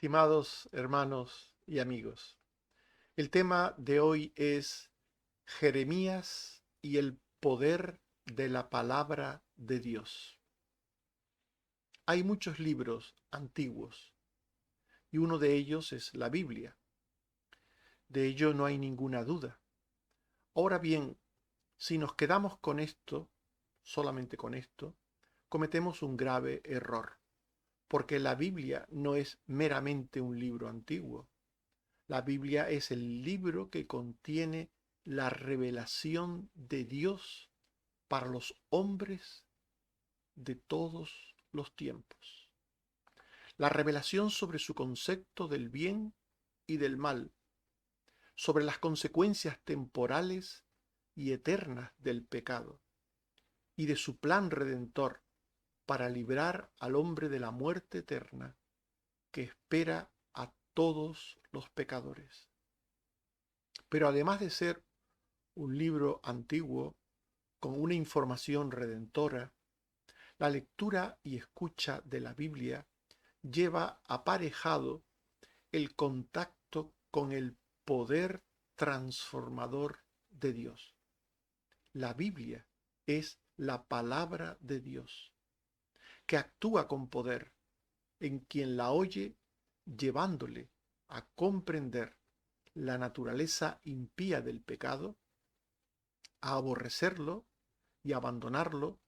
Estimados hermanos y amigos, el tema de hoy es Jeremías y el poder de la palabra de Dios. Hay muchos libros antiguos y uno de ellos es la Biblia. De ello no hay ninguna duda. Ahora bien, si nos quedamos con esto, solamente con esto, cometemos un grave error, porque la Biblia no es meramente un libro antiguo. La Biblia es el libro que contiene la revelación de Dios para los hombres de todos los tiempos. La revelación sobre su concepto del bien y del mal, sobre las consecuencias temporales y eternas del pecado, y de su plan redentor para librar al hombre de la muerte eterna que espera a todos los pecadores. Pero además de ser un libro antiguo con una información redentora, la lectura y escucha de la Biblia lleva aparejado el contacto con el poder transformador de Dios. La Biblia es la palabra de Dios, que actúa con poder en quien la oye, llevándole a comprender la naturaleza impía del pecado, a aborrecerlo y abandonarlo,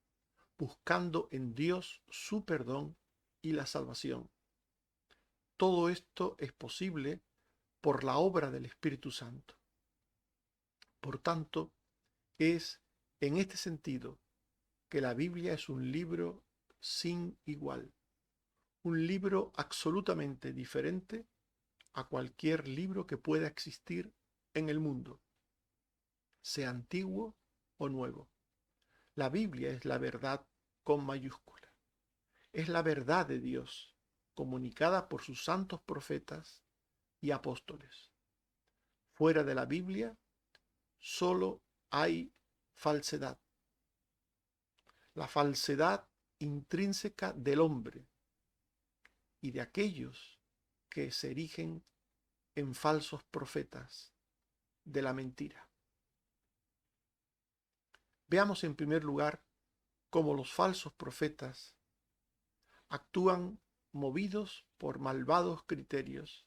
buscando en Dios su perdón y la salvación. Todo esto es posible por la obra del Espíritu Santo. Por tanto, es en este sentido que la Biblia es un libro sin igual, un libro absolutamente diferente a cualquier libro que pueda existir en el mundo, sea antiguo o nuevo. La Biblia es la verdad con mayúscula. Es la verdad de Dios, comunicada por sus santos profetas y apóstoles. Fuera de la Biblia solo hay falsedad, la falsedad intrínseca del hombre y de aquellos que se erigen en falsos profetas de la mentira. Veamos en primer lugar cómo los falsos profetas actúan movidos por malvados criterios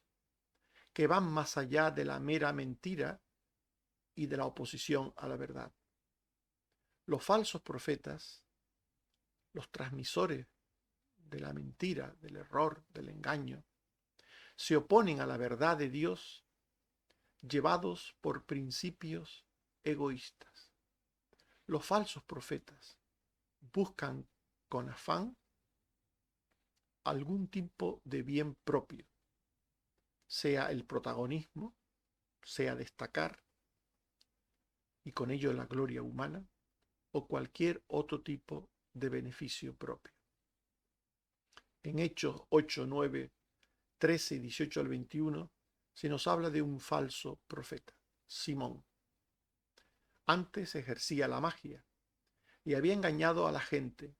que van más allá de la mera mentira y de la oposición a la verdad. Los falsos profetas, los transmisores de la mentira, del error, del engaño, se oponen a la verdad de Dios llevados por principios egoístas. Los falsos profetas buscan con afán algún tipo de bien propio, sea el protagonismo, sea destacar, y con ello la gloria humana, o cualquier otro tipo de beneficio propio. En Hechos 8, 9, 13 y 18 al 21 se nos habla de un falso profeta, Simón. Antes ejercía la magia y había engañado a la gente,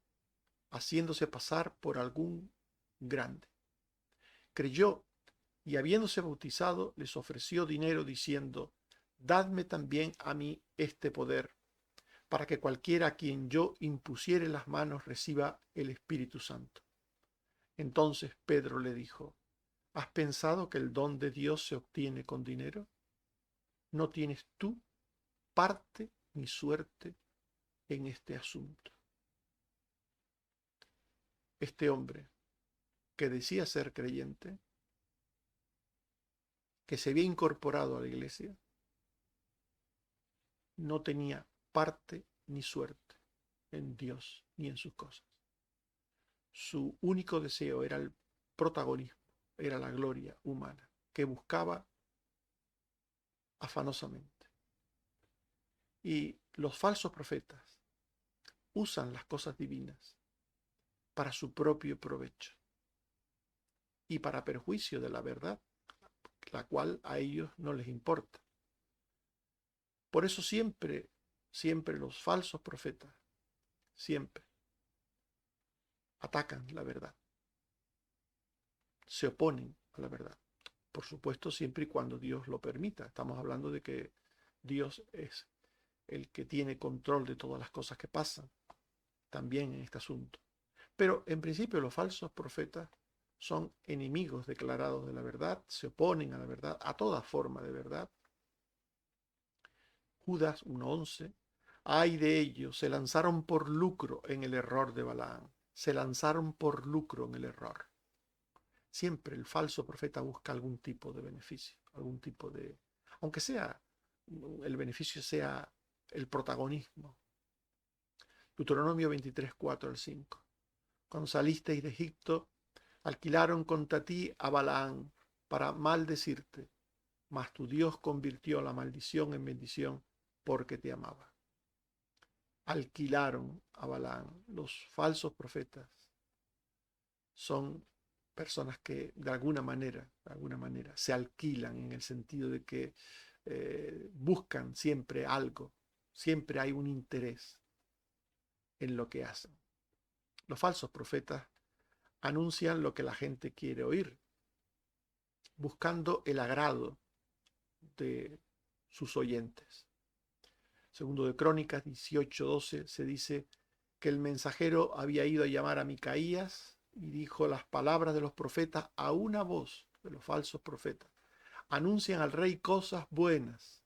haciéndose pasar por algún grande. Creyó y habiéndose bautizado les ofreció dinero diciendo, dadme también a mí este poder, para que cualquiera a quien yo impusiere las manos reciba el Espíritu Santo. Entonces Pedro le dijo, ¿has pensado que el don de Dios se obtiene con dinero? No tienes tú parte ni suerte en este asunto. Este hombre, que decía ser creyente, que se había incorporado a la iglesia, no tenía parte ni suerte en Dios ni en sus cosas. Su único deseo era el protagonismo, era la gloria humana, que buscaba afanosamente. Y los falsos profetas usan las cosas divinas para su propio provecho y para perjuicio de la verdad, la cual a ellos no les importa. Por eso siempre los falsos profetas, siempre atacan la verdad, se oponen a la verdad. Por supuesto, siempre y cuando Dios lo permita. Estamos hablando de que Dios es el que tiene control de todas las cosas que pasan, también en este asunto. Pero en principio los falsos profetas son enemigos declarados de la verdad, se oponen a la verdad, a toda forma de verdad. Judas 1:11, ay de ellos, se lanzaron por lucro en el error de Balaam, se lanzaron por lucro en el error. Siempre el falso profeta busca algún tipo de beneficio, algún tipo de, aunque sea, el beneficio sea el protagonismo. Deuteronomio 23, 4 al 5. Cuando salisteis de Egipto, alquilaron contra ti a Balaam para maldecirte, mas tu Dios convirtió la maldición en bendición porque te amaba. Alquilaron a Balaam. Los falsos profetas son personas que de alguna manera, se alquilan en el sentido de que buscan siempre algo, siempre hay un interés en lo que hacen. Los falsos profetas anuncian lo que la gente quiere oír, buscando el agrado de sus oyentes. Segundo de Crónicas 18:12 se dice que el mensajero había ido a llamar a Micaías y dijo las palabras de los profetas a una voz de los falsos profetas. Anuncian al rey cosas buenas.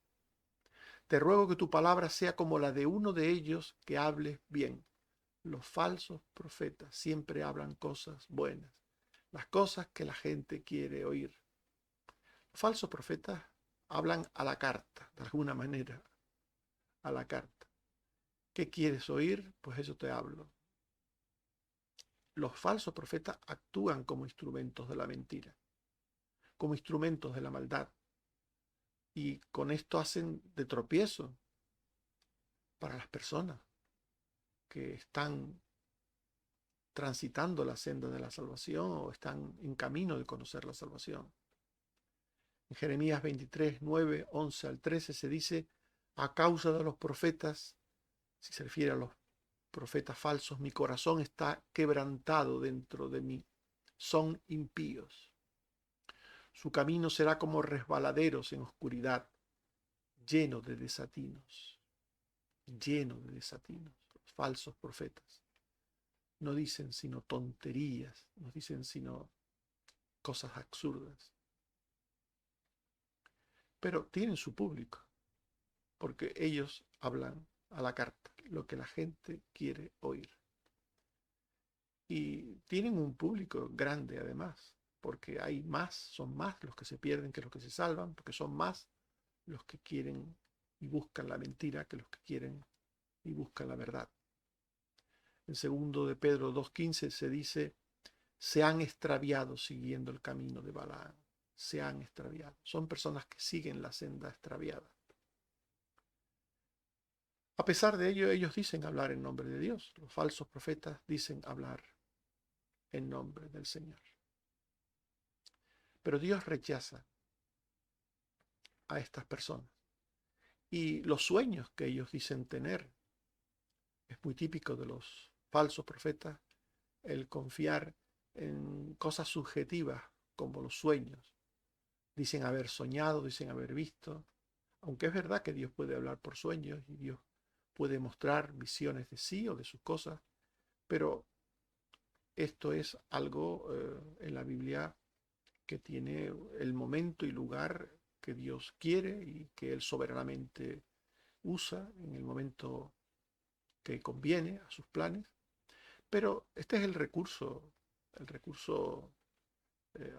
Te ruego que tu palabra sea como la de uno de ellos, que hables bien. Los falsos profetas siempre hablan cosas buenas, las cosas que la gente quiere oír. Los falsos profetas hablan a la carta, de alguna manera, a la carta. ¿Qué quieres oír? Pues eso te hablo. Los falsos profetas actúan como instrumentos de la mentira, como instrumentos de la maldad, y con esto hacen de tropiezo para las personas que están transitando la senda de la salvación o están en camino de conocer la salvación. En Jeremías 23, 9, 11 al 13 se dice, a causa de los profetas, si se refiere a los profetas falsos, mi corazón está quebrantado dentro de mí, son impíos. Su camino será como resbaladeros en oscuridad, lleno de desatinos, lleno de desatinos. Los falsos profetas no dicen sino tonterías, no dicen sino cosas absurdas. Pero tienen su público, porque ellos hablan a la carta, lo que la gente quiere oír. Y tienen un público grande además, porque hay más, son más los que se pierden que los que se salvan, porque son más los que quieren y buscan la mentira que los que quieren y buscan la verdad. En segundo de Pedro 2:15 se dice, se han extraviado siguiendo el camino de Balaam, se han extraviado. Son personas que siguen la senda extraviada. A pesar de ello, ellos dicen hablar en nombre de Dios. Los falsos profetas dicen hablar en nombre del Señor. Pero Dios rechaza a estas personas. Y los sueños que ellos dicen tener, es muy típico de los falsos profetas, el confiar en cosas subjetivas como los sueños. Dicen haber soñado, dicen haber visto, aunque es verdad que Dios puede hablar por sueños y Dios puede mostrar visiones de sí o de sus cosas, pero esto es algo en la Biblia que tiene el momento y lugar que Dios quiere y que Él soberanamente usa en el momento que conviene a sus planes. Pero este es el recurso eh,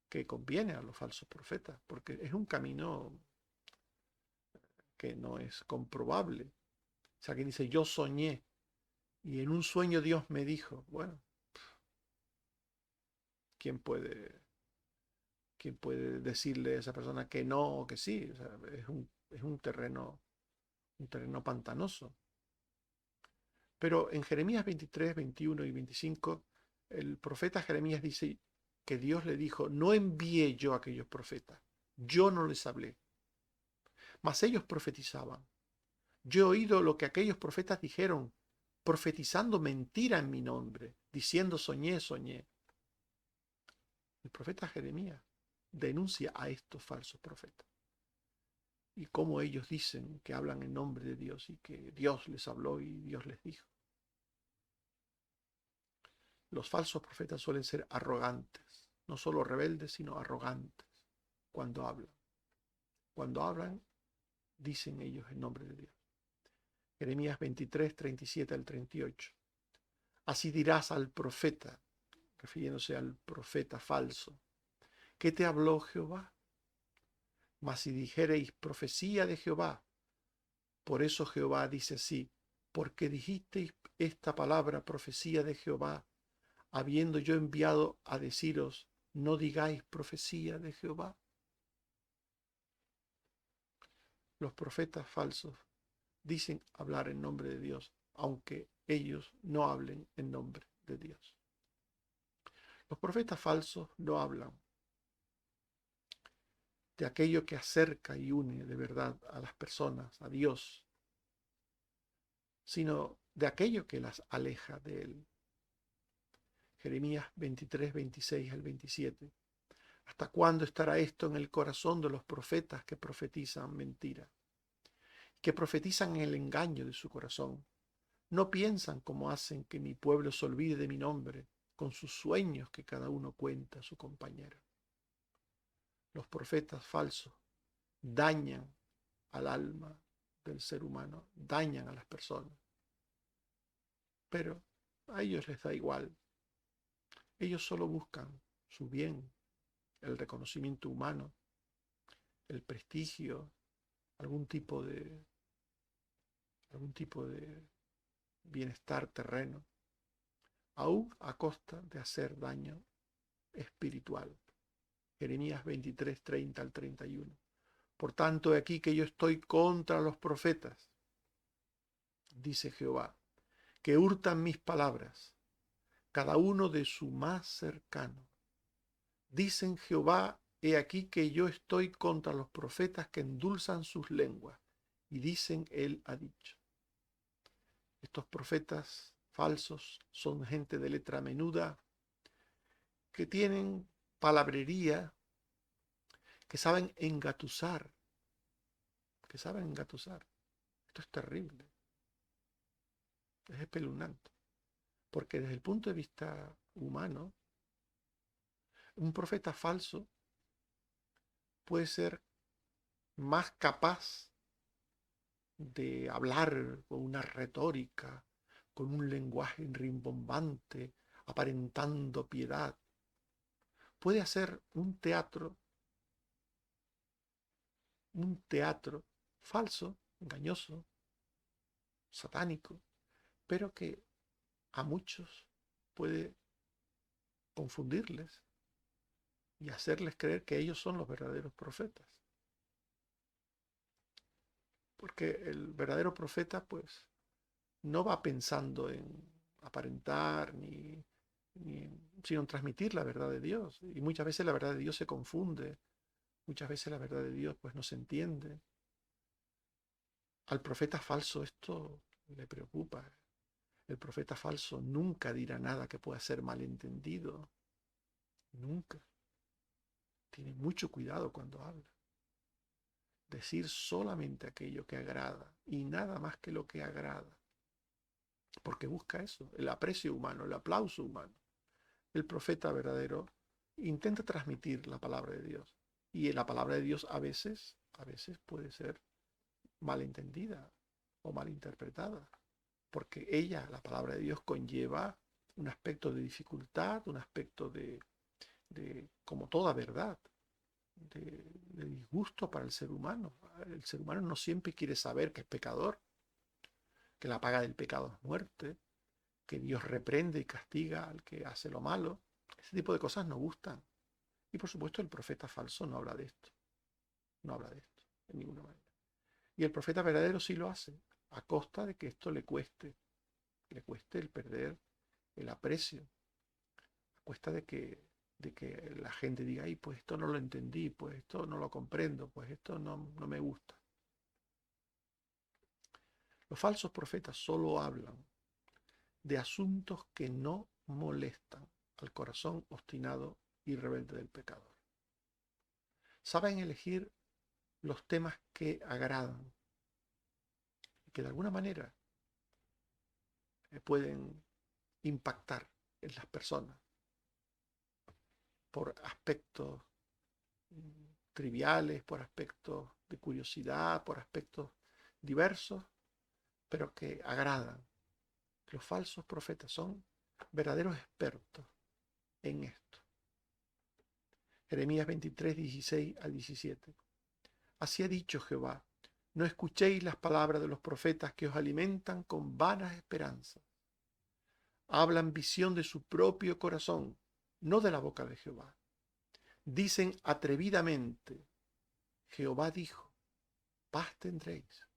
que conviene a los falsos profetas, porque es un camino que no es comprobable. O sea, que dice, yo soñé y en un sueño Dios me dijo, bueno, ¿quién puede, quién puede decirle a esa persona que no o que sí? O sea, es un terreno pantanoso. Pero en Jeremías 23, 21 y 25, el profeta Jeremías dice que Dios le dijo, no envié yo a aquellos profetas, yo no les hablé, mas ellos profetizaban. Yo he oído lo que aquellos profetas dijeron, profetizando mentira en mi nombre, diciendo soñé, soñé. El profeta Jeremías denuncia a estos falsos profetas y cómo ellos dicen que hablan en nombre de Dios y que Dios les habló y Dios les dijo. Los falsos profetas suelen ser arrogantes, no solo rebeldes, sino arrogantes cuando hablan. Cuando hablan, dicen ellos en nombre de Dios. Jeremías 23, 37 al 38. Así dirás al profeta, refiriéndose al profeta falso, ¿qué te habló Jehová? Mas si dijereis profecía de Jehová, por eso Jehová dice así, porque dijisteis esta palabra profecía de Jehová, habiendo yo enviado a deciros, no digáis profecía de Jehová. Los profetas falsos dicen hablar en nombre de Dios, aunque ellos no hablen en nombre de Dios. Los profetas falsos no hablan de aquello que acerca y une de verdad a las personas, a Dios, sino de aquello que las aleja de Él. Jeremías 23, 26 al 27. ¿Hasta cuándo estará esto en el corazón de los profetas que profetizan mentira? Que profetizan en el engaño de su corazón. No piensan como hacen que mi pueblo se olvide de mi nombre, con sus sueños que cada uno cuenta a su compañero. Los profetas falsos dañan al alma del ser humano, dañan a las personas. Pero a ellos les da igual. Ellos solo buscan su bien, el reconocimiento humano, el prestigio, algún tipo de bienestar terreno, aún a costa de hacer daño espiritual. Jeremías 23, 30 al 31. Por tanto, he aquí que yo estoy contra los profetas, dice Jehová, que hurtan mis palabras, cada uno de su más cercano. Dicen Jehová, he aquí que yo estoy contra los profetas que endulzan sus lenguas, y dicen, él ha dicho. Estos profetas falsos son gente de letra menuda, que tienen palabrería, que saben engatusar, Esto es terrible, es espeluznante, porque desde el punto de vista humano, un profeta falso puede ser más capaz de hablar con una retórica, con un lenguaje rimbombante, aparentando piedad. Puede hacer un teatro falso, engañoso, satánico, pero que a muchos puede confundirles y hacerles creer que ellos son los verdaderos profetas. Porque el verdadero profeta, pues, no va pensando en aparentar sino en transmitir la verdad de Dios. Y muchas veces la verdad de Dios se confunde, muchas veces la verdad de Dios pues no se entiende. Al profeta falso esto le preocupa. El profeta falso nunca dirá nada que pueda ser malentendido. Nunca. Tiene mucho cuidado cuando habla. Decir solamente aquello que agrada y nada más que lo que agrada. Porque busca eso, el aprecio humano, el aplauso humano. El profeta verdadero intenta transmitir la palabra de Dios. Y la palabra de Dios a veces puede ser malentendida o malinterpretada. Porque ella, la palabra de Dios, conlleva un aspecto de dificultad, un aspecto como toda verdad, de disgusto para el ser humano. El ser humano no siempre quiere saber que es pecador, que la paga del pecado es muerte, que Dios reprende y castiga al que hace lo malo. Ese tipo de cosas no gustan. Y por supuesto el profeta falso no habla de esto. No habla de esto, de ninguna manera. Y el profeta verdadero sí lo hace, a costa de que esto le cueste el perder el aprecio, a cuesta de que la gente diga, ay, pues esto no lo entendí, pues esto no lo comprendo, pues esto no me gusta. Los falsos profetas solo hablan de asuntos que no molestan al corazón obstinado y rebelde del pecador. Saben elegir los temas que agradan y que de alguna manera pueden impactar en las personas por aspectos triviales, por aspectos de curiosidad, por aspectos diversos, pero que agradan. Los falsos profetas son verdaderos expertos en esto. Jeremías 23, 16 a 17. Así ha dicho Jehová: no escuchéis las palabras de los profetas que os alimentan con vanas esperanzas. Hablan visión de su propio corazón, no de la boca de Jehová. Dicen atrevidamente: Jehová dijo, paz tendréis.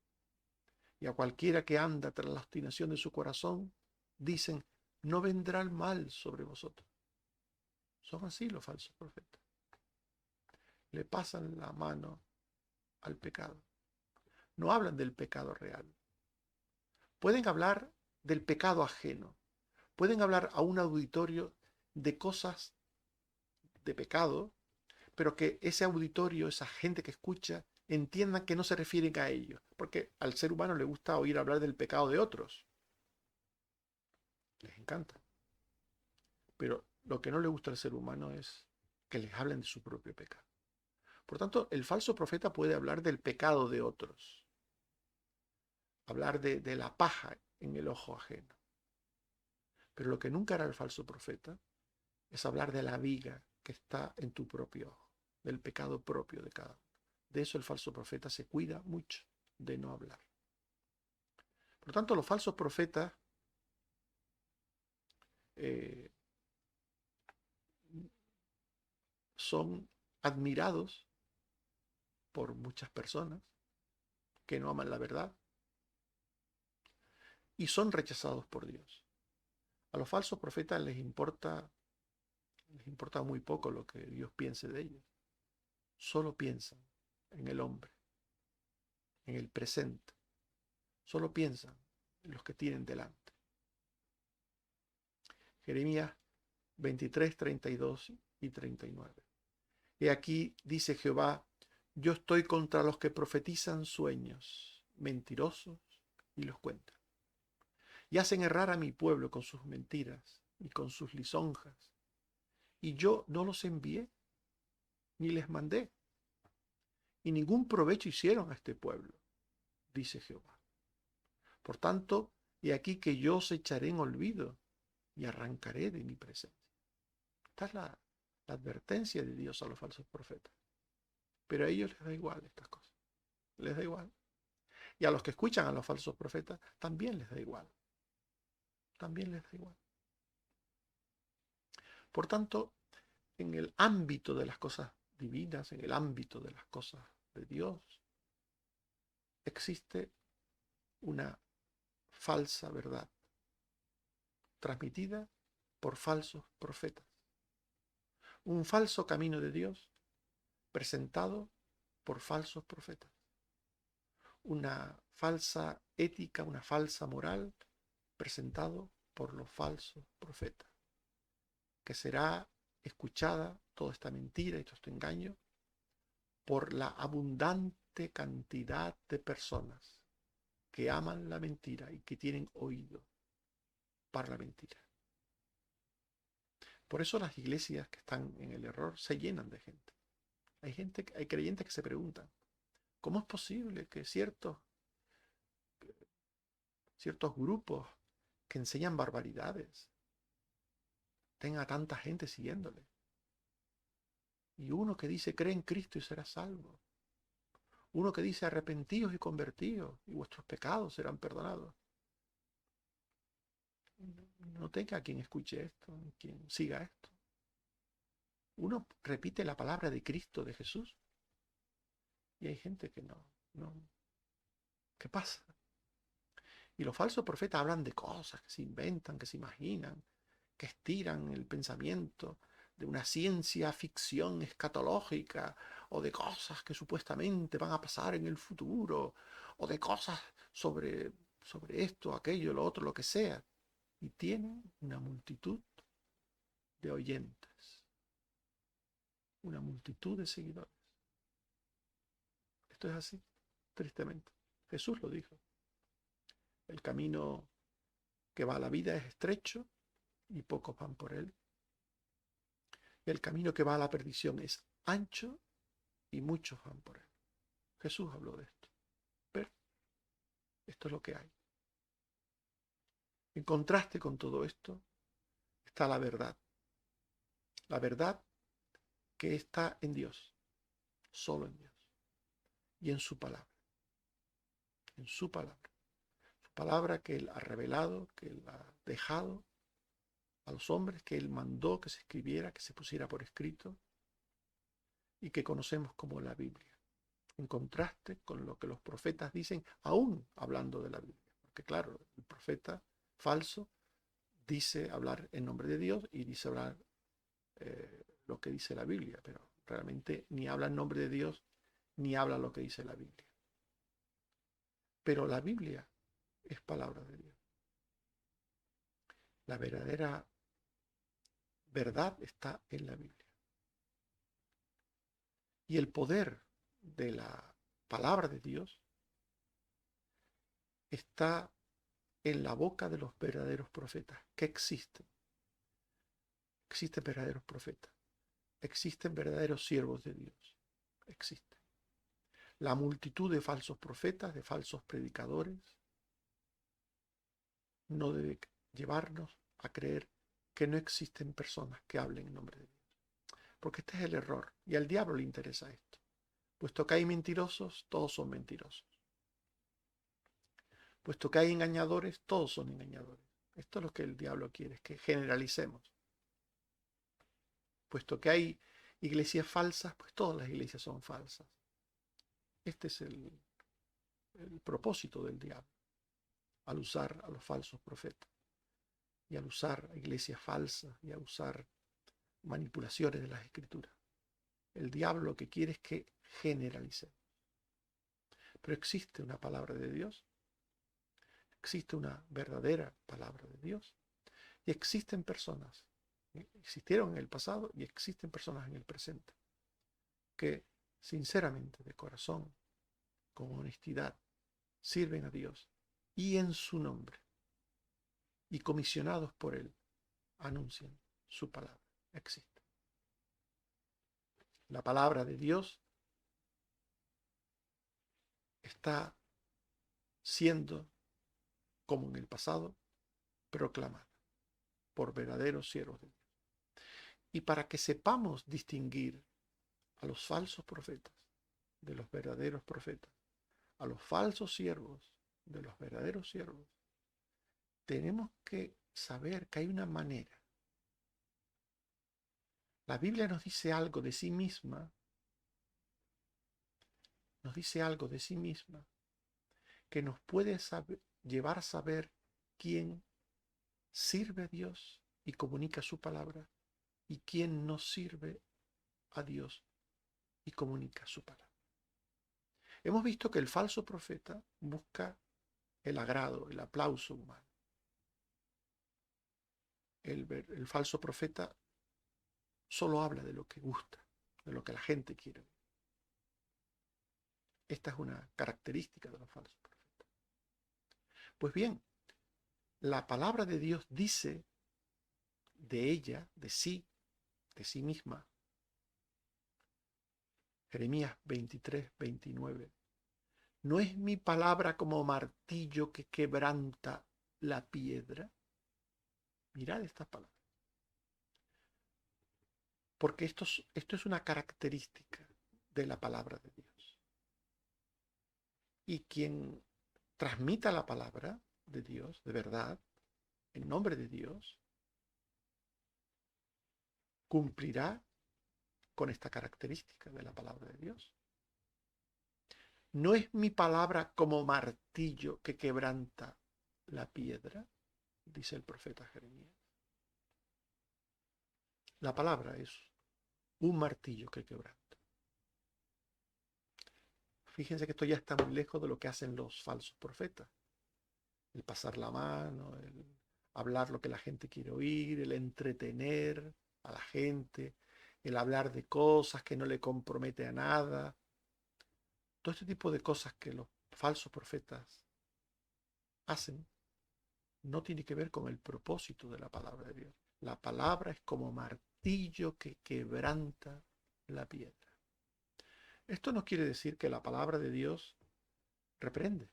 Y a cualquiera que anda tras la obstinación de su corazón, dicen: no vendrá el mal sobre vosotros. Son así los falsos profetas. Le pasan la mano al pecado. No hablan del pecado real. Pueden hablar del pecado ajeno. Pueden hablar a un auditorio de cosas de pecado, pero que ese auditorio, esa gente que escucha, entiendan que no se refieren a ellos. Porque al ser humano le gusta oír hablar del pecado de otros. Les encanta. Pero lo que no le gusta al ser humano es que les hablen de su propio pecado. Por tanto, el falso profeta puede hablar del pecado de otros, hablar de la paja en el ojo ajeno. Pero lo que nunca hará el falso profeta es hablar de la viga que está en tu propio ojo, del pecado propio de cada uno. De eso el falso profeta se cuida mucho, de no hablar. Por lo tanto, los falsos profetas eh, son admirados por muchas personas que no aman la verdad y son rechazados por Dios. A los falsos profetas les importa muy poco lo que Dios piense de ellos. Solo piensan en el hombre, en el presente. Solo piensan en los que tienen delante. Jeremías 23, 32 y 39. He aquí, dice Jehová, yo estoy contra los que profetizan sueños, mentirosos, y los cuentan. Y hacen errar a mi pueblo con sus mentiras y con sus lisonjas. Y yo no los envié, ni les mandé. Y ningún provecho hicieron a este pueblo, dice Jehová. Por tanto, he aquí que yo os echaré en olvido y arrancaré de mi presencia. Esta es la advertencia de Dios a los falsos profetas. Pero a ellos les da igual estas cosas. Les da igual. Y a los que escuchan a los falsos profetas también les da igual. También les da igual. Por tanto, en el ámbito de las cosas divinas, en el ámbito de las cosas de Dios, existe una falsa verdad transmitida por falsos profetas. Un falso camino de Dios presentado por falsos profetas. Una falsa ética, una falsa moral presentado por los falsos profetas, que será escuchada toda esta mentira y todo este engaño por la abundante cantidad de personas que aman la mentira y que tienen oído para la mentira. Por eso las iglesias que están en el error se llenan de gente. Hay creyentes que se preguntan, ¿cómo es posible que ciertos grupos que enseñan barbaridades tenga tanta gente siguiéndole? Y uno que dice, cree en Cristo y serás salvo. Uno que dice, arrepentíos y convertíos y vuestros pecados serán perdonados. No tenga quien escuche esto, quien siga esto. Uno repite la palabra de Cristo, de Jesús, y hay gente que no. ¿Qué pasa? Y los falsos profetas hablan de cosas que se inventan, que se imaginan, que estiran el pensamiento de una ciencia ficción escatológica, o de cosas que supuestamente van a pasar en el futuro, o de cosas sobre esto, aquello, lo otro, lo que sea. Y tienen una multitud de oyentes. una multitud de seguidores. Esto es así, tristemente. Jesús lo dijo. El camino que va a la vida es estrecho y pocos van por él. El camino que va a la perdición es ancho y muchos van por él. Jesús habló de esto. Pero esto es lo que hay. En contraste con todo esto está la verdad. La verdad que está en Dios, solo en Dios. Y en su palabra. En su palabra. Su palabra que Él ha revelado, que Él ha dejado a los hombres, que Él mandó que se escribiera, que se pusiera por escrito y que conocemos como la Biblia. En contraste con lo que los profetas dicen, aún hablando de la Biblia. Porque claro, el profeta falso dice hablar en nombre de Dios y dice hablar lo que dice la Biblia, pero realmente ni habla en nombre de Dios ni habla lo que dice la Biblia. Pero la Biblia es palabra de Dios. La verdadera verdad está en la Biblia. Y el poder de la palabra de Dios está en la boca de los verdaderos profetas, que existen. Existen verdaderos profetas. Existen verdaderos siervos de Dios. Existen. La multitud de falsos profetas, de falsos predicadores, no debe llevarnos a creer que no existen personas que hablen en nombre de Dios. Porque este es el error. Y al diablo le interesa esto. Puesto que hay mentirosos, todos son mentirosos. Puesto que hay engañadores, todos son engañadores. Esto es lo que el diablo quiere, es que generalicemos. Puesto que hay iglesias falsas, pues todas las iglesias son falsas. Este es el propósito del diablo, al usar a los falsos profetas, y al usar a iglesias falsas, y a usar manipulaciones de las escrituras. El diablo lo que quiere es que generalicemos. Pero existe una palabra de Dios, existe una verdadera palabra de Dios, y existen personas, existieron en el pasado y existen personas en el presente, que sinceramente, de corazón, con honestidad, sirven a Dios y en su nombre, y comisionados por Él, anuncian su palabra. Existe. La palabra de Dios está siendo, como en el pasado, proclamada por verdaderos siervos de Dios. Y para que sepamos distinguir a los falsos profetas de los verdaderos profetas, a los falsos siervos de los verdaderos siervos, tenemos que saber que hay una manera. La Biblia nos dice algo de sí misma, que nos puede llevar a saber quién sirve a Dios y comunica su palabra y quién no sirve a Dios y comunica su palabra. Hemos visto que el falso profeta busca el agrado, el aplauso humano. El falso profeta solo habla de lo que gusta, de lo que la gente quiere. Esta es una característica de los falsos profetas. Pues bien, la palabra de Dios dice de ella, de sí misma, Jeremías 23, 29. ¿No es mi palabra como martillo que quebranta la piedra? Mirad estas palabras. Porque esto es una característica de la palabra de Dios. Y quien transmita la palabra de Dios, de verdad, en nombre de Dios, cumplirá con esta característica de la palabra de Dios. ¿No es mi palabra como martillo que quebranta la piedra? Dice el profeta Jeremías. La palabra es un martillo que quebranta. Fíjense que esto ya está muy lejos de lo que hacen los falsos profetas. El pasar la mano, el hablar lo que la gente quiere oír, el entretener a la gente, el hablar de cosas que no le compromete a nada, todo este tipo de cosas que los falsos profetas hacen, no tiene que ver con el propósito de la palabra de Dios. La palabra es como martillo que quebranta la piedra. Esto no quiere decir que la palabra de Dios reprende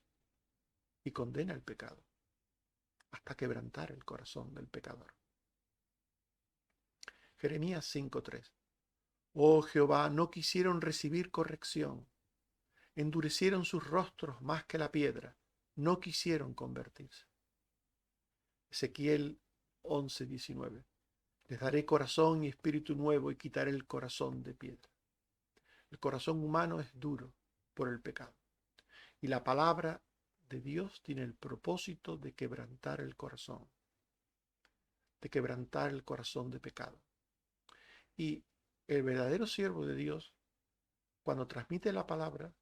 y condena el pecado hasta quebrantar el corazón del pecador. Jeremías 5:3. Oh Jehová, no quisieron recibir corrección, endurecieron sus rostros más que la piedra, no quisieron convertirse. Ezequiel 11:19. Les daré corazón y espíritu nuevo y quitaré el corazón de piedra. El corazón humano es duro por el pecado. Y la palabra de Dios tiene el propósito de quebrantar el corazón, de pecado. Y el verdadero siervo de Dios, cuando transmite la palabra,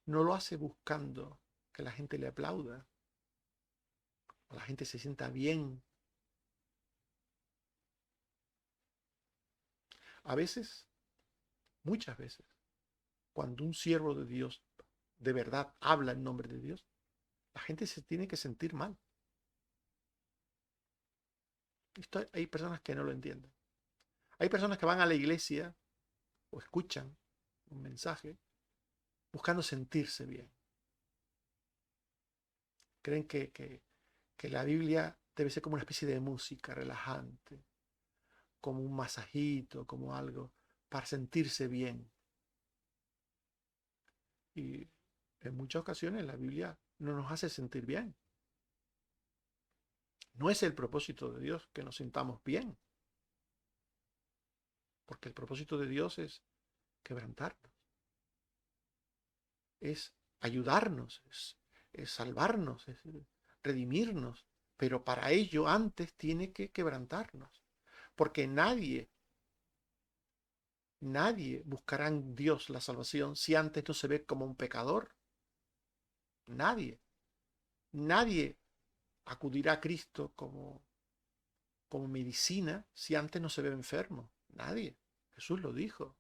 no lo hace buscando que la gente le aplauda, o la gente se sienta bien. A veces, muchas veces, cuando un siervo de Dios de verdad habla en nombre de Dios, la gente se tiene que sentir mal. Esto hay personas que no lo entienden. Hay personas que van a la iglesia o escuchan un mensaje buscando sentirse bien. Creen que la Biblia debe ser como una especie de música relajante, como un masajito, como algo para sentirse bien. Y en muchas ocasiones la Biblia no nos hace sentir bien. No es el propósito de Dios que nos sintamos bien, porque el propósito de Dios es quebrantarnos, es ayudarnos, es salvarnos, es redimirnos, pero para ello antes tiene que quebrantarnos, porque nadie buscará en Dios la salvación si antes no se ve como un pecador. Nadie acudirá a Cristo como medicina si antes no se ve enfermo. Nadie. Jesús lo dijo.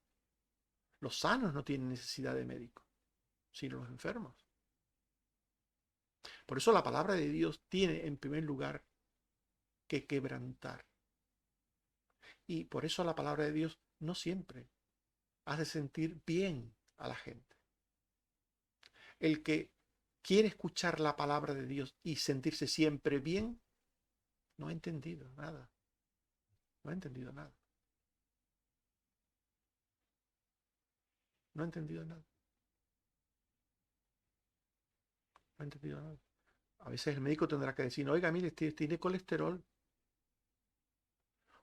Los sanos no tienen necesidad de médico, sino los enfermos. Por eso la palabra de Dios tiene en primer lugar que quebrantar. Y por eso la palabra de Dios no siempre hace sentir bien a la gente. El que quiere escuchar la palabra de Dios y sentirse siempre bien, no ha entendido nada. No ha entendido nada. No ha entendido nada. No ha entendido nada. A veces el médico tendrá que decir, oiga, mire, tiene colesterol,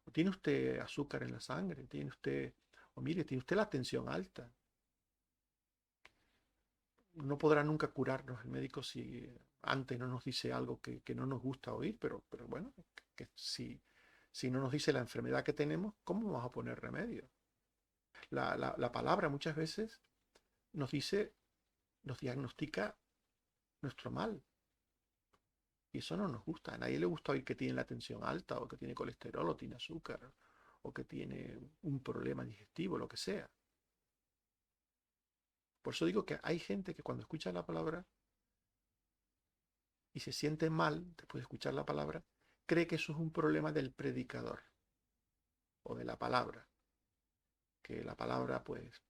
o tiene usted azúcar en la sangre, o mire, tiene usted la tensión alta. No podrá nunca curarnos el médico si antes no nos dice algo que no nos gusta oír, pero bueno, que si no nos dice la enfermedad que tenemos, ¿cómo vamos a poner remedio? La palabra muchas veces nos dice, nos diagnostica nuestro mal. Y eso no nos gusta. A nadie le gusta oír que tiene la tensión alta, o que tiene colesterol, o tiene azúcar, o que tiene un problema digestivo, lo que sea. Por eso digo que hay gente que cuando escucha la palabra y se siente mal después de escuchar la palabra, cree que eso es un problema del predicador o de la palabra. Que la palabra, pues,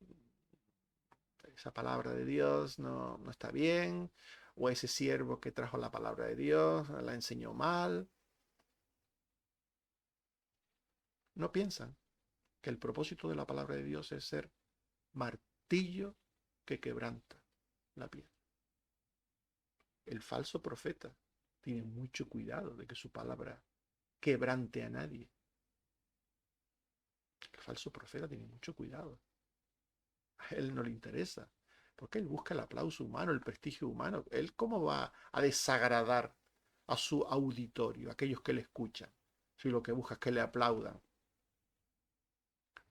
esa palabra de Dios no está bien, o ese siervo que trajo la palabra de Dios la enseñó mal. No piensan que el propósito de la palabra de Dios es ser martillo que quebranta la piedra. El falso profeta tiene mucho cuidado de que su palabra quebrante a nadie. El falso profeta tiene mucho cuidado. A él no le interesa, porque él busca el aplauso humano, el prestigio humano. Él cómo va a desagradar a su auditorio, a aquellos que le escuchan, si lo que busca es que le aplaudan.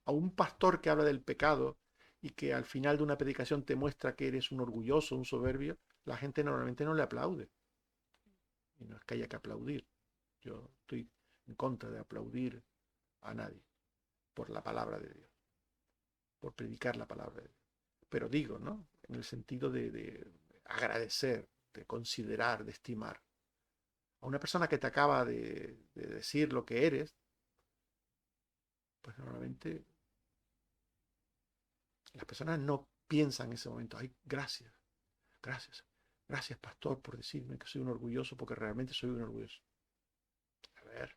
A un pastor que habla del pecado y que al final de una predicación te muestra que eres un orgulloso, un soberbio, la gente normalmente no le aplaude. Y no es que haya que aplaudir. Yo estoy en contra de aplaudir a nadie por la palabra de Dios. por predicar la palabra de Dios. Pero digo, ¿no? En el sentido de agradecer, de considerar, de estimar. A una persona que te acaba de decir lo que eres, pues normalmente las personas no piensan en ese momento, ay, gracias, gracias, gracias pastor por decirme que soy un orgulloso, porque realmente soy un orgulloso. A ver,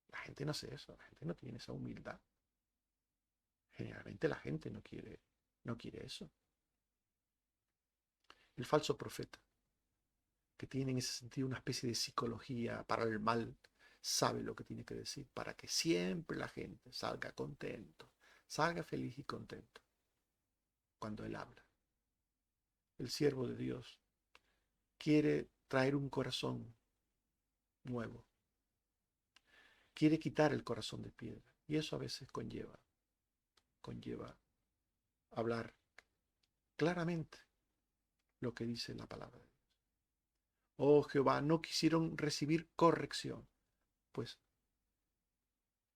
la gente no hace eso, la gente no tiene esa humildad. Generalmente la gente no quiere eso. El falso profeta, que tiene en ese sentido una especie de psicología para el mal, sabe lo que tiene que decir para que siempre la gente salga contento, salga feliz y contento cuando él habla. El siervo de Dios quiere traer un corazón nuevo, quiere quitar el corazón de piedra, y eso a veces conlleva hablar claramente lo que dice la palabra de Dios. Oh Jehová, no quisieron recibir corrección, pues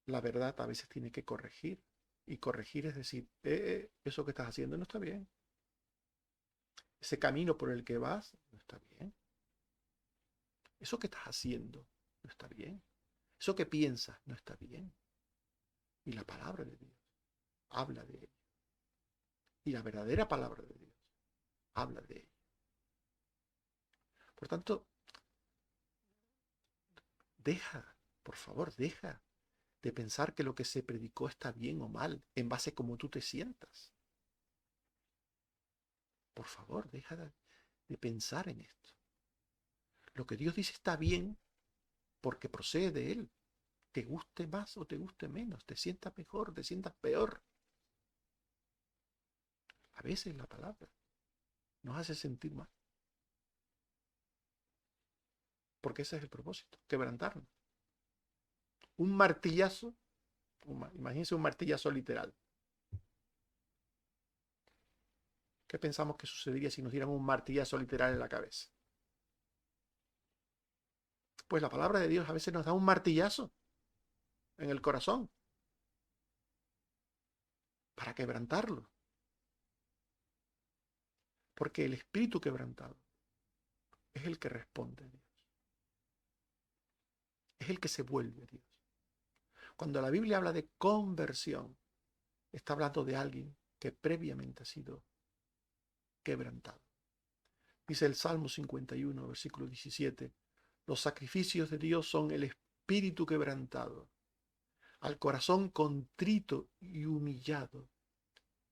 la verdad a veces tiene que corregir, y corregir es decir, eso que estás haciendo no está bien, ese camino por el que vas no está bien, eso que estás haciendo no está bien, eso que piensas no está bien, y la palabra de Dios habla de ello, y la verdadera palabra de Dios habla de ello. Por tanto, deja, por favor, deja de pensar que lo que se predicó está bien o mal en base a cómo tú te sientas. Por favor, deja de pensar en esto. Lo que Dios dice está bien porque procede de Él. Te guste más o te guste menos, te sientas mejor, te sientas peor. A veces la palabra nos hace sentir mal. Porque ese es el propósito, quebrantarnos. Un martillazo, imagínense un martillazo literal. ¿Qué pensamos que sucedería si nos dieran un martillazo literal en la cabeza? Pues la palabra de Dios a veces nos da un martillazo en el corazón para quebrantarlo. Porque el espíritu quebrantado es el que responde a Dios. Es el que se vuelve a Dios. Cuando la Biblia habla de conversión, está hablando de alguien que previamente ha sido quebrantado. Dice el Salmo 51, versículo 17, los sacrificios de Dios son el espíritu quebrantado. Al corazón contrito y humillado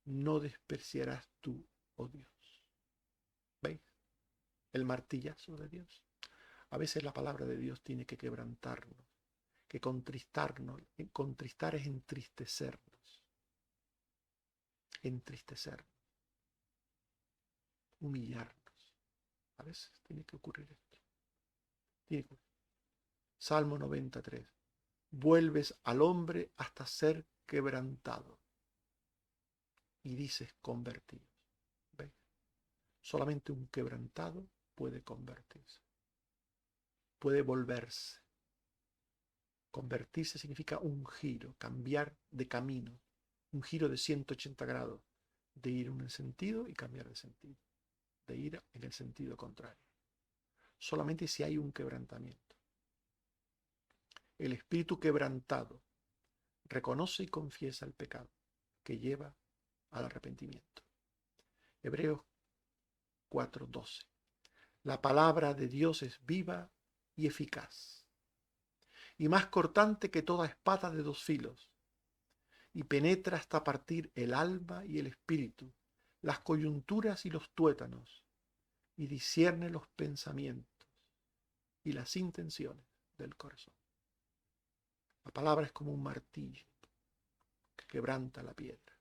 no despreciarás tú, oh Dios. ¿Veis? El martillazo de Dios. A veces la palabra de Dios tiene que quebrantarnos, que contristarnos. Contristar es entristecernos. Entristecernos. Humillarnos. A veces tiene que ocurrir esto. Tiene que ocurrir. Salmo 93. Vuelves al hombre hasta ser quebrantado. Y dices convertidos. ¿Veis? Solamente un quebrantado puede convertirse. Puede volverse. Convertirse significa un giro, cambiar de camino. Un giro de 180 grados. De ir en un sentido y cambiar de sentido. De ir en el sentido contrario. Solamente si hay un quebrantamiento. El espíritu quebrantado reconoce y confiesa el pecado que lleva al arrepentimiento. Hebreos 4:12. La palabra de Dios es viva y eficaz, y más cortante que toda espada de dos filos, y penetra hasta partir el alma y el espíritu, las coyunturas y los tuétanos, y discierne los pensamientos y las intenciones del corazón. La palabra es como un martillo que quebranta la piedra.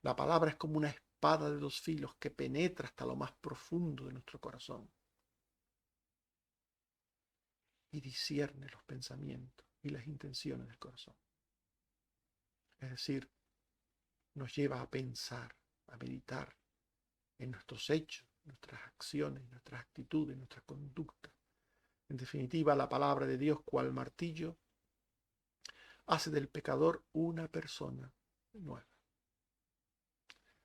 La palabra es como una espada de dos filos que penetra hasta lo más profundo de nuestro corazón y discierne los pensamientos y las intenciones del corazón. Es decir, nos lleva a pensar, a meditar en nuestros hechos, nuestras acciones, nuestras actitudes, nuestras conductas. En definitiva, la palabra de Dios, cual martillo, hace del pecador una persona nueva.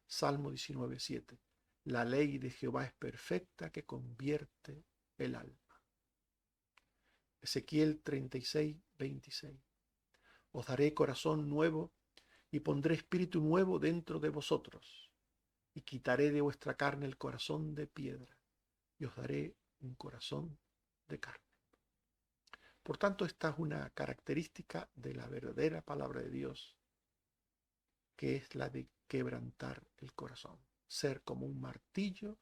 Salmo 19:7. La ley de Jehová es perfecta que convierte el alma. Ezequiel 36:26. Os daré corazón nuevo y pondré espíritu nuevo dentro de vosotros, y quitaré de vuestra carne el corazón de piedra, y os daré un corazón de carne. Por tanto, esta es una característica de la verdadera palabra de Dios, que es la de quebrantar el corazón, ser como un martillo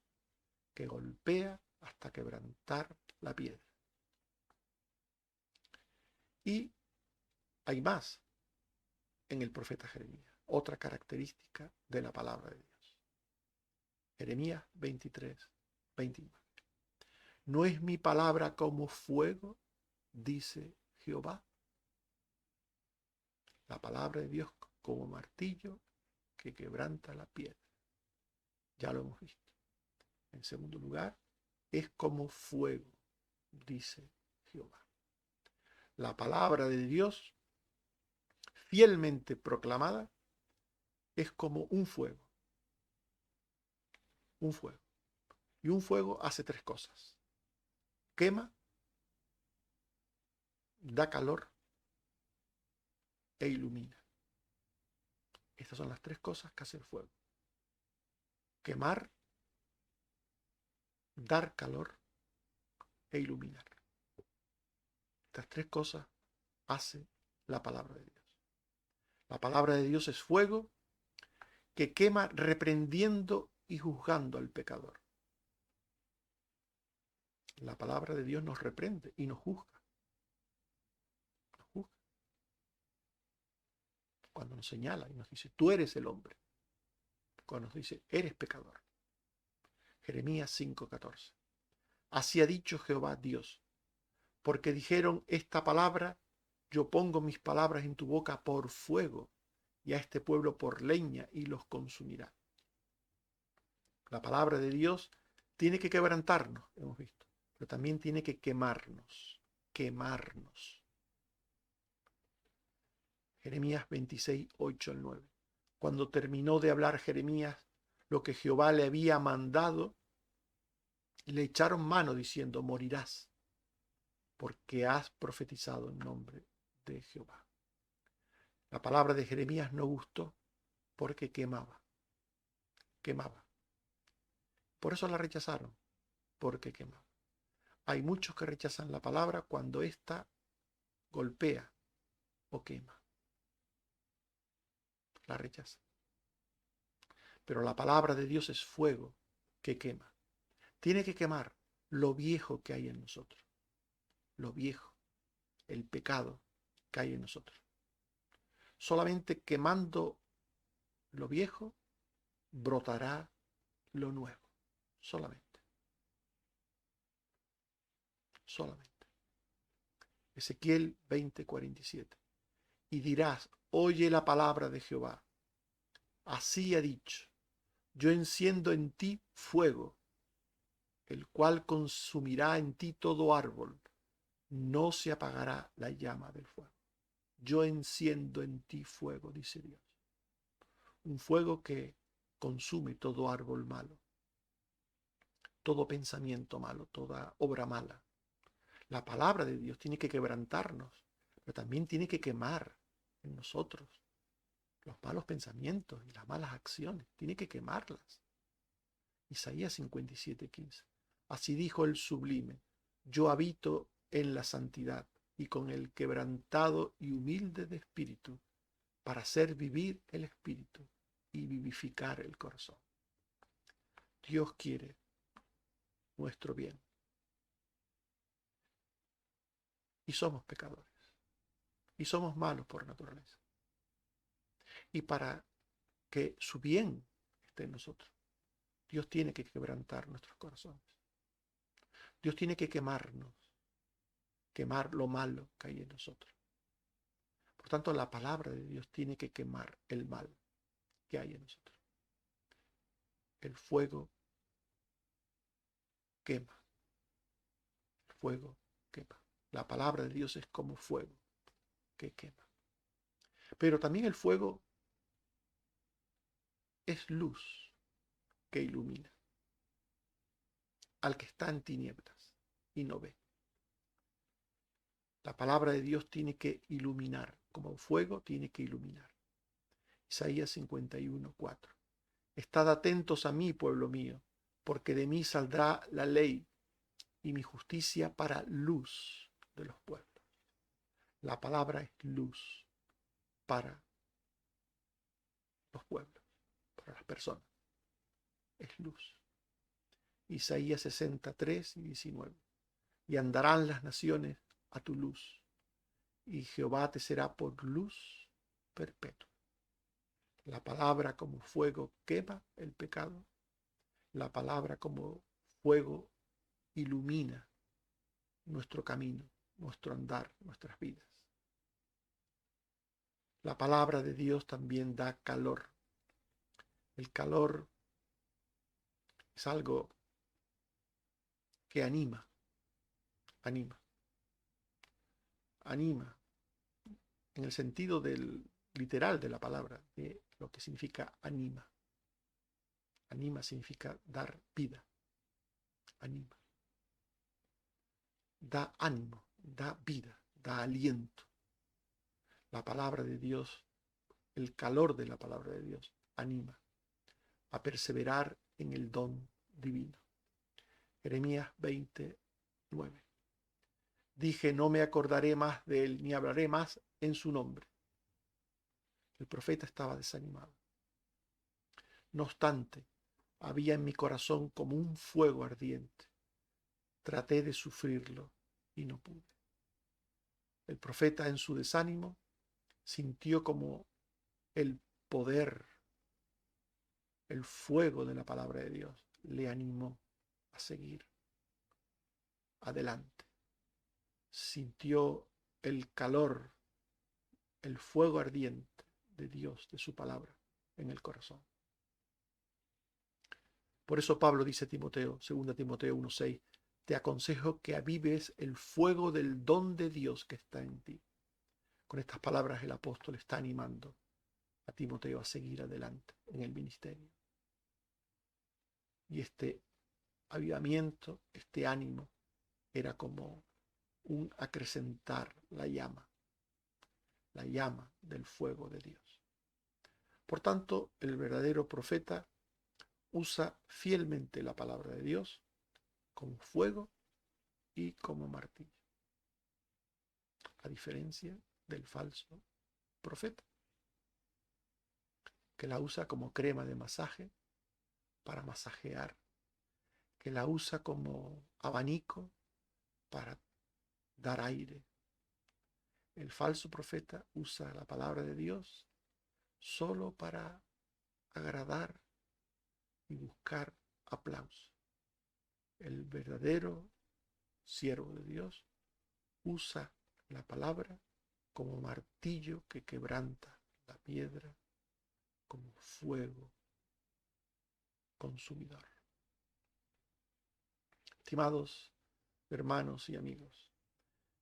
que golpea hasta quebrantar la piedra. Y hay más en el profeta Jeremías, otra característica de la palabra de Dios. Jeremías 23:29. ¿No es mi palabra como fuego?, dice Jehová. La palabra de Dios como martillo que quebranta la piedra. Ya lo hemos visto. En segundo lugar, es como fuego, dice Jehová. La palabra de Dios, fielmente proclamada, es como un fuego. Un fuego. Y un fuego hace tres cosas. Quema, da calor e ilumina. Estas son las tres cosas que hace el fuego. Quemar, dar calor e iluminar. Estas tres cosas hace la palabra de Dios. La palabra de Dios es fuego que quema reprendiendo y juzgando al pecador. La palabra de Dios nos reprende y nos juzga. Nos juzga. Cuando nos señala y nos dice, tú eres el hombre. Cuando nos dice, eres pecador. Jeremías 5:14. Así ha dicho Jehová Dios, porque dijeron esta palabra, yo pongo mis palabras en tu boca por fuego, y a este pueblo por leña, y los consumirá. La palabra de Dios tiene que quebrantarnos, hemos visto, pero también tiene que quemarnos. Jeremías 26:8-9. Cuando terminó de hablar Jeremías lo que Jehová le había mandado, le echaron mano diciendo, morirás, porque has profetizado en nombre de Jehová. La palabra de Jeremías no gustó porque quemaba. Por eso la rechazaron, porque quemaba. Hay muchos que rechazan la palabra cuando ésta golpea o quema. La rechazan. Pero la palabra de Dios es fuego que quema. Tiene que quemar lo viejo que hay en nosotros. Lo viejo, el pecado que hay en nosotros. Solamente quemando lo viejo brotará lo nuevo. Solamente. Ezequiel 20:47. Y dirás, oye la palabra de Jehová. Así ha dicho, yo enciendo en ti fuego, el cual consumirá en ti todo árbol, no se apagará la llama del fuego. Yo enciendo en ti fuego, dice Dios. Un fuego que consume todo árbol malo, todo pensamiento malo, toda obra mala. La palabra de Dios tiene que quebrantarnos, pero también tiene que quemar en nosotros los malos pensamientos y las malas acciones. Tiene que quemarlas. Isaías 57:15. Así dijo el sublime, yo habito en la santidad y con el quebrantado y humilde de espíritu, para hacer vivir el espíritu y vivificar el corazón. Dios quiere nuestro bien. Y somos pecadores. Y somos malos por naturaleza. Y para que su bien esté en nosotros, Dios tiene que quebrantar nuestros corazones. Dios tiene que quemarnos, quemar lo malo que hay en nosotros. Por tanto, la palabra de Dios tiene que quemar el mal que hay en nosotros. El fuego quema. El fuego quema. La palabra de Dios es como fuego que quema. Pero también el fuego es luz que ilumina al que está en tinieblas y no ve. La palabra de Dios tiene que iluminar, como fuego tiene que iluminar. Isaías 51:4. Estad atentos a mí, pueblo mío, porque de mí saldrá la ley y mi justicia para luz de los pueblos. La palabra es luz para los pueblos, para las personas. Es luz. Isaías 63:19. Y andarán las naciones a tu luz, y Jehová te será por luz perpetua. La palabra como fuego quema el pecado. La palabra como fuego ilumina nuestro camino, nuestro andar, nuestras vidas. La palabra de Dios también da calor. El calor es algo que anima, anima, anima, en el sentido literal de la palabra, de lo que significa anima. Anima significa dar vida, anima. Da ánimo, da vida, da aliento. La palabra de Dios, el calor de la palabra de Dios, anima a perseverar en el don divino. Jeremías 20:9. Dije, no me acordaré más de él, ni hablaré más en su nombre. El profeta estaba desanimado. No obstante, había en mi corazón como un fuego ardiente. Traté de sufrirlo y no pude. El profeta en su desánimo sintió como el poder, el fuego de la palabra de Dios le animó a seguir adelante. Sintió el calor, el fuego ardiente de Dios, de su palabra, en el corazón. Por eso Pablo dice a Timoteo, 2 Timoteo 1:6, te aconsejo que avives el fuego del don de Dios que está en ti. Con estas palabras el apóstol está animando a Timoteo a seguir adelante en el ministerio. Y este avivamiento, este ánimo, era como un acrecentar la llama del fuego de Dios. Por tanto, el verdadero profeta usa fielmente la palabra de Dios como fuego y como martillo, a diferencia del falso profeta, que la usa como crema de masaje para masajear, que la usa como abanico para dar aire. El falso profeta usa la palabra de Dios solo para agradar y buscar aplauso. El verdadero siervo de Dios usa la palabra como martillo que quebranta la piedra, como fuego consumidor. Estimados hermanos y amigos,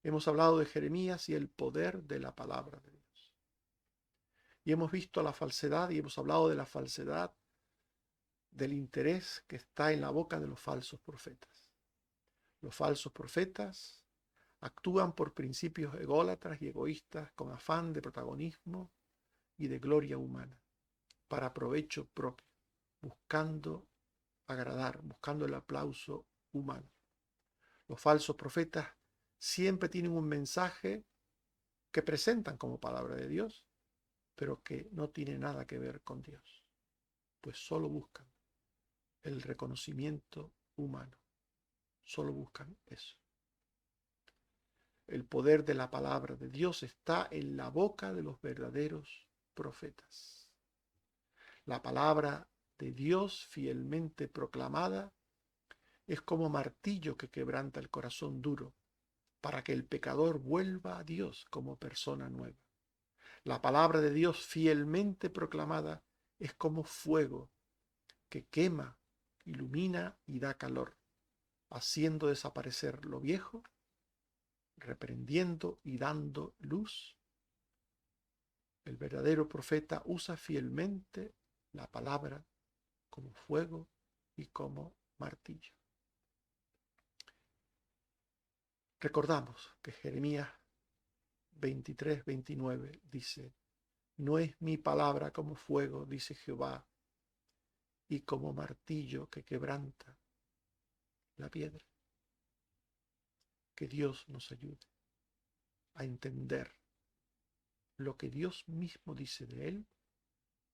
hemos hablado de Jeremías y el poder de la palabra de Dios. Y hemos visto la falsedad y hemos hablado de la falsedad del interés que está en la boca de los falsos profetas. Los falsos profetas actúan por principios ególatras y egoístas con afán de protagonismo y de gloria humana, para provecho propio, buscando agradar, buscando el aplauso humano. Los falsos profetas siempre tienen un mensaje que presentan como palabra de Dios, pero que no tiene nada que ver con Dios, pues solo buscan el reconocimiento humano, solo buscan eso. El poder de la palabra de Dios está en la boca de los verdaderos profetas. La palabra de Dios fielmente proclamada es como martillo que quebranta el corazón duro para que el pecador vuelva a Dios como persona nueva. La palabra de Dios fielmente proclamada es como fuego que quema, ilumina y da calor, haciendo desaparecer lo viejo, reprendiendo y dando luz. El verdadero profeta usa fielmente la palabra como fuego y como martillo. Recordamos que Jeremías 23:29 dice: no es mi palabra como fuego, dice Jehová, y como martillo que quebranta la piedra. Que Dios nos ayude a entender lo que Dios mismo dice de Él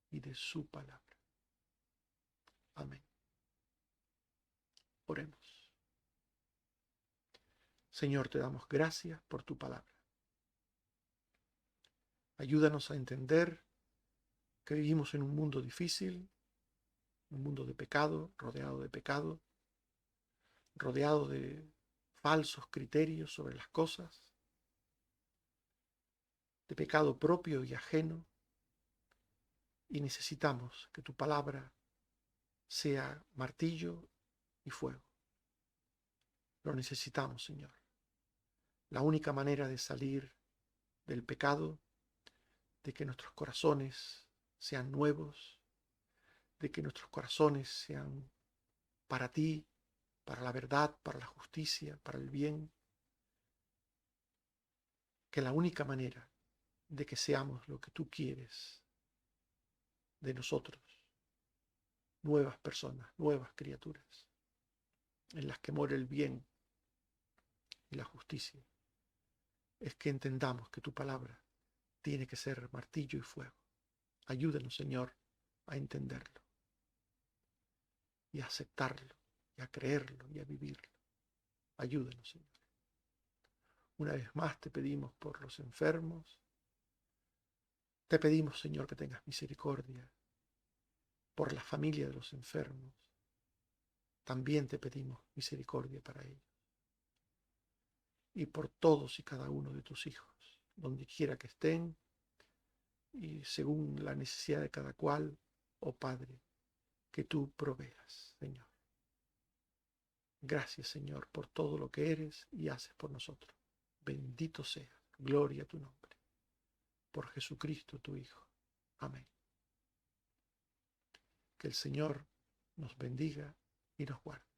y de su palabra. Amén. Oremos. Señor, te damos gracias por tu palabra. Ayúdanos a entender que vivimos en un mundo difícil, un mundo de pecado, rodeado de falsos criterios sobre las cosas, de pecado propio y ajeno, y necesitamos que tu palabra sea martillo y fuego. Lo necesitamos, Señor. La única manera de salir del pecado, de que nuestros corazones sean nuevos, de que nuestros corazones sean para ti, para la verdad, para la justicia, para el bien, que la única manera de que seamos lo que tú quieres de nosotros, nuevas personas, nuevas criaturas, en las que mora el bien y la justicia, es que entendamos que tu palabra tiene que ser martillo y fuego. Ayúdanos, Señor, a entenderlo y a aceptarlo y a creerlo y a vivirlo. Ayúdanos, Señor. Una vez más te pedimos por los enfermos. Te pedimos, Señor, que tengas misericordia por la familia de los enfermos. También te pedimos misericordia para ellos. Y por todos y cada uno de tus hijos, donde quiera que estén, y según la necesidad de cada cual, oh Padre, que tú proveas, Señor. Gracias, Señor, por todo lo que eres y haces por nosotros. Bendito sea, gloria a tu nombre. Por Jesucristo, tu Hijo. Amén. Que el Señor nos bendiga y nos guarde.